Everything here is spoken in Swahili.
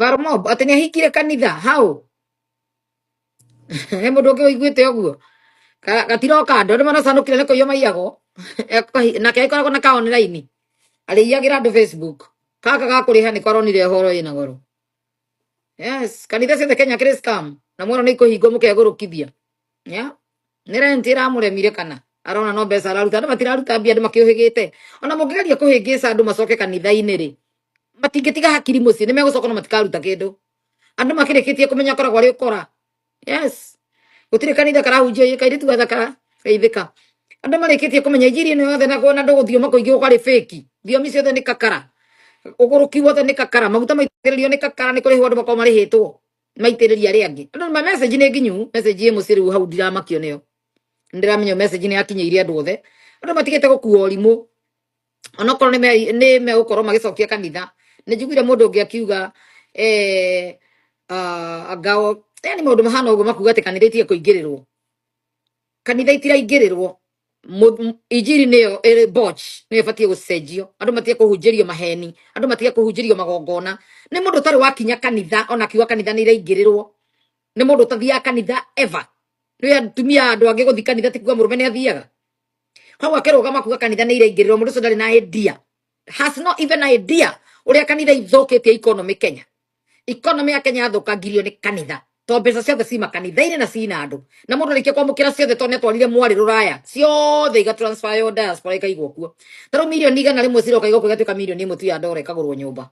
Barmob ati nä ahingire kanitha hau he må ndå å ngä å iguä te å guo gatiroka andå nä manacanå kire nä kå iyo maiyago nake aikoragwo na kaoneraini arä iagä ra andå Facebook kaka gakå rä ha nä kwaronire horo ä na goro. Yes, kanitha ciothe Kenya kä rä scam na mwana nä ikå hingwo må kegå rå kithia nä renti ä ramå remire kana arona no mbeca araruta andå matiraruta mbia andå makä å hä gä te ona må ngä geria kå hä ngä ca andå macoke kanitha-inä rä matingä tiga hakiri må ciä nä megå coka no matikaruta kä ndå andå makä rä kä tie kå menya koragwo arä å kora. Yes, gutire kanitha karahunjia ä kairä tu gathaka geithika andå marä kä tie kå menya injiri ä no yothe na ndå gå thioma kå ingä gå kwarä bäki thiomi ciothe nä kakara å gå rå ki wothe nä kakara maguta maitä rä rio nä kakara nä kå rä hwo andå makorwo marä hä two maitä rä ria arä angä andå ma message nä nginyu message ä må ciä rä u hau ndiramakio nä yo ndä ramenya message nä yakinyä ire andå othe andå matigä te gå kua å rimå onokorwo nä megå korwo magä cokia kanitha nä njiguire må ndå å ngä akiuga ngao yani maå ndå mahana å guo makuga atä kanitha itige kå ingä rä rwo kanitha itiraingä rä rwo injiri nä yo nä yo batie gå cenjio andå matige kå hunjä rio maheni andå matige kå hunjä rio magongona nä må ndå tarä wakinya kanitha ona kiuga kanitha nä iraingä rä rwo nä må ndå tathiaga kanitha ever nä atumia andå angä gå thi kanitha tikuga må rå me nä athiaga hau akä rå gama kuga kanitha nä iraingä rä rwo må ndå å cio ndarä na idea has not even idea å rä a kanitha ithåkä tie economy Kenya economy ya Kenya yathũkangirio nĩ kanitha to mbeca ciothe cima kanitha-inĩ na cina andũ na mũndũ arĩkia kwamũkĩra ciothe to nĩatwarire mwarĩ rũraya ciothe igatransfer yo diaspora ikaigwo kuo tarĩu mirioni igana rĩmwe ciroka igũkũ igatuĩka mirioni ĩmwe tu ya ndora ĩkagũrwo nyũmba